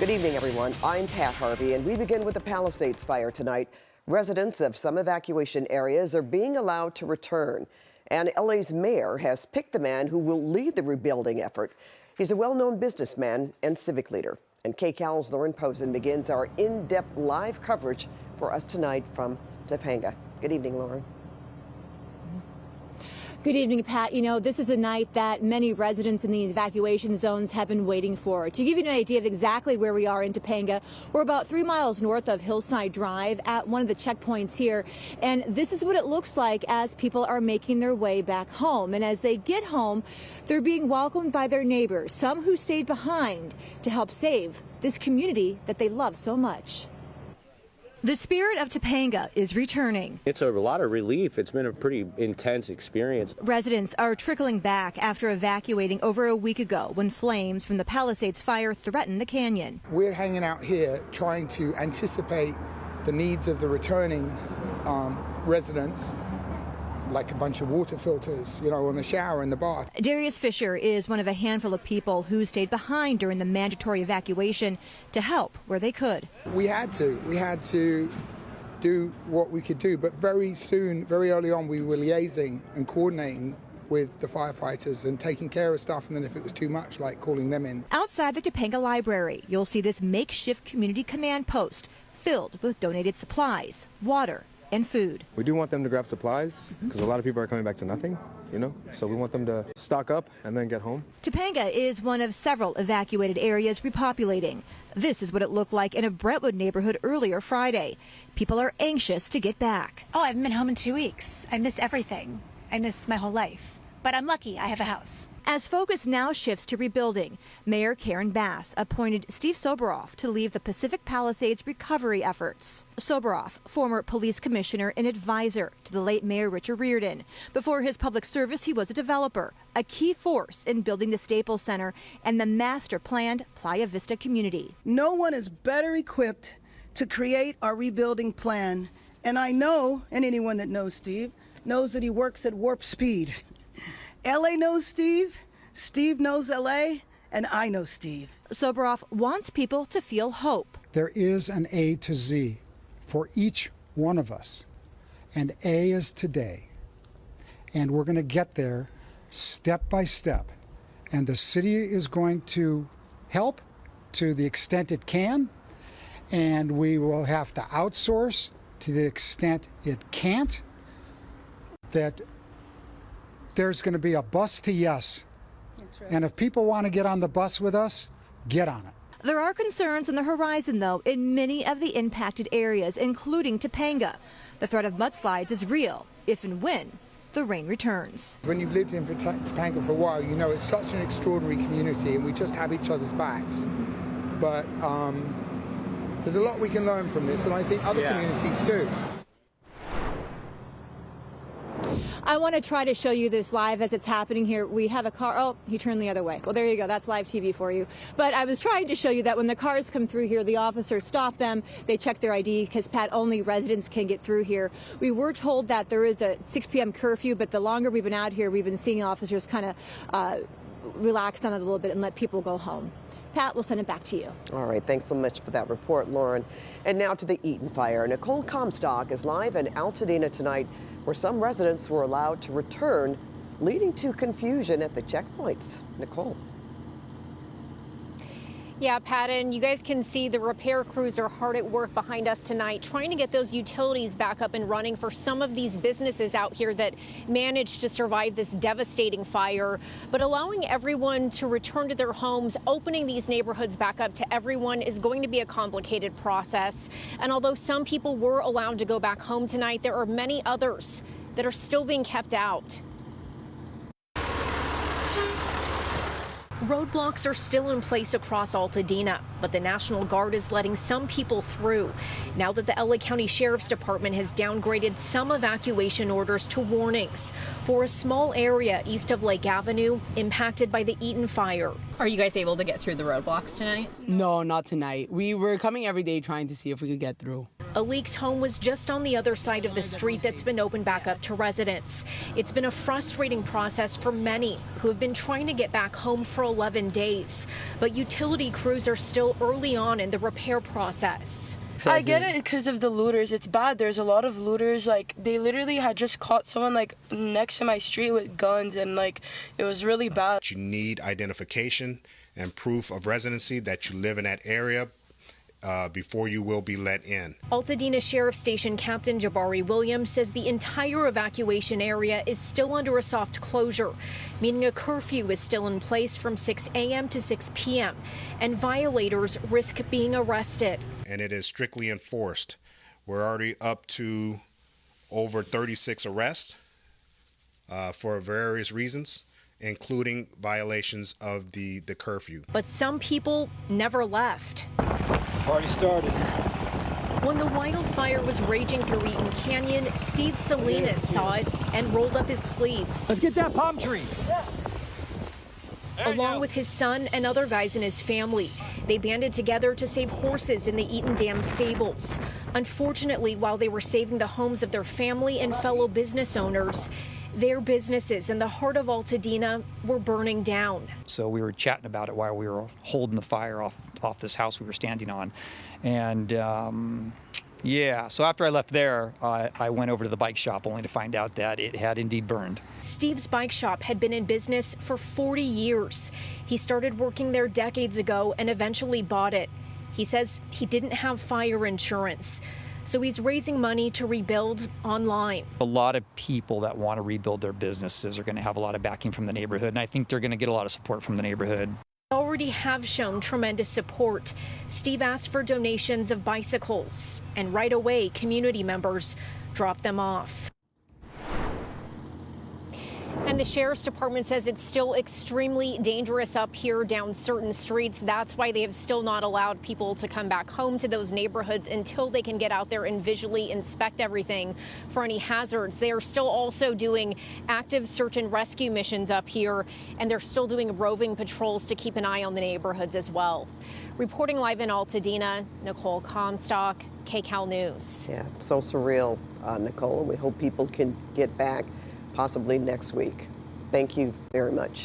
Good evening, everyone. I'm Pat Harvey, and we begin with the Palisades fire tonight. Residents of some evacuation areas are being allowed to return, and LA's mayor has picked the man who will lead the rebuilding effort. He's a well-known businessman and civic leader. And KCAL's Lauren Pozen begins our in-depth live coverage for us tonight from Topanga. Good evening, Lauren. Good evening, Pat. You know, this is a night that many residents in the evacuation zones have been waiting for. To give you an idea of exactly where we are in Topanga, we're about 3 miles north of Hillside Drive at one of the checkpoints here. And this is what it looks like as people are making their way back home. And as they get home, they're being welcomed by their neighbors, some who stayed behind to help save this community that they love so much. The spirit of Topanga is returning. It's a lot of relief. It's been a pretty intense experience. Residents are trickling back after evacuating over a week ago when flames from the Palisades fire threatened the canyon. We're hanging out here trying to anticipate the needs of the returning residents, like a bunch of water filters, you know, in the shower and the bath. Darius Fisher is one of a handful of people who stayed behind during the mandatory evacuation to help where they could. We had to do what we could do, but very soon, very early on, we were liaising and coordinating with the firefighters and taking care of stuff, and then if it was too much, like calling them in. Outside the Topanga Library, you'll see this makeshift community command post filled with donated supplies, water, and food. We do want them to grab supplies because a lot of people are coming back to nothing, you know, so we want them to stock up and then get home. Topanga is one of several evacuated areas repopulating. This is what it looked like in a Brentwood neighborhood earlier Friday. People are anxious to get back. Oh, I haven't been home in 2 weeks. I miss everything. I miss my whole life. But I'm lucky I have a house. As focus now shifts to rebuilding, Mayor Karen Bass appointed Steve Soboroff to lead the Pacific Palisades recovery efforts. Soboroff, former police commissioner and advisor to the late Mayor Richard Riordan. Before his public service, he was a developer, a key force in building the Staples Center and the master-planned Playa Vista community. No one is better equipped to create our rebuilding plan. And I know, and anyone that knows Steve, knows that he works at warp speed. LA knows Steve, Steve knows LA, and I know Steve. Soboroff wants people to feel hope. There is an A to Z for each one of us, and A is today. And we're going to get there step by step. And the city is going to help to the extent it can, and we will have to outsource to the extent it can't. That there's going to be a bus to yes. That's right. And if people want to get on the bus with us, get on it. There are concerns on the horizon, though, in many of the impacted areas, including Topanga. The threat of mudslides is real if and when the rain returns. When you've lived in Topanga for a while, you know it's such an extraordinary community and we just have each other's backs. But there's a lot we can learn from this, and I think other communities do. I want to try to show you this live as it's happening here. We have a car. Oh, he turned the other way. Well, there you go. That's live TV for you. But I was trying to show you that when the cars come through here, the officers stop them. They check their ID because, Pat, only residents can get through here. We were told that there is a 6 p.m. curfew, but the longer we've been out here, we've been seeing officers kind of relax on it a little bit and let people go home. Pat, we'll send it back to you. All right, thanks so much for that report, Lauren. And now to the Eaton fire. Nicole Comstock is live in Altadena tonight, where some residents were allowed to return, leading to confusion at the checkpoints. Nicole. Yeah, Pat, and you guys can see the repair crews are hard at work behind us tonight, trying to get those utilities back up and running for some of these businesses out here that managed to survive this devastating fire. But allowing everyone to return to their homes, opening these neighborhoods back up to everyone is going to be a complicated process. And although some people were allowed to go back home tonight, there are many others that are still being kept out. Roadblocks are still in place across Altadena, but the National Guard is letting some people through. Now that the LA County Sheriff's Department has downgraded some evacuation orders to warnings for a small area east of Lake Avenue impacted by the Eaton fire. Are you guys able to get through the roadblocks tonight? No, not tonight. We were coming every day trying to see if we could get through. Alik's home was just on the other side of the street that's been opened back up to residents. It's been a frustrating process for many who have been trying to get back home for 11 days. But utility crews are still early on in the repair process. I get it because of the looters. It's bad. There's a lot of looters. Like, they literally had just caught someone like next to my street with guns, and like it was really bad. You need identification and proof of residency that you live in that area before you will be let in. Altadena Sheriff Station Captain Jabari Williams says the entire evacuation area is still under a soft closure, meaning a curfew is still in place from 6 a.m. to 6 p.m. and violators risk being arrested. And it is strictly enforced. We're already up to over 36 arrests for various reasons, including violations of the curfew. But some people never left. Party started. When the wildfire was raging through Eaton Canyon, Steve Salinas saw it and rolled up his sleeves. Let's get that palm tree. Along with his son and other guys in his family, they banded together to save horses in the Eaton Dam stables. Unfortunately, while they were saving the homes of their family and fellow business owners, their businesses in the heart of Altadena were burning down. So we were chatting about it while we were holding the fire off this house we were standing on. And yeah, so after I left there, I went over to the bike shop only to find out that it had indeed burned. Steve's bike shop had been in business for 40 years. He started working there decades ago and eventually bought it. He says he didn't have fire insurance, so he's raising money to rebuild online. A lot of people that want to rebuild their businesses are going to have a lot of backing from the neighborhood, and I think they're going to get a lot of support from the neighborhood. Already have shown tremendous support. Steve asked for donations of bicycles, and right away, community members dropped them off. And the Sheriff's Department says it's still extremely dangerous up here down certain streets. That's why they have still not allowed people to come back home to those neighborhoods until they can get out there and visually inspect everything for any hazards. They are still also doing active search and rescue missions up here, and they're still doing roving patrols to keep an eye on the neighborhoods as well. Reporting live in Altadena, Nicole Comstock, KCAL News. Yeah, so surreal, Nicole. We hope people can get back possibly next week. Thank you very much.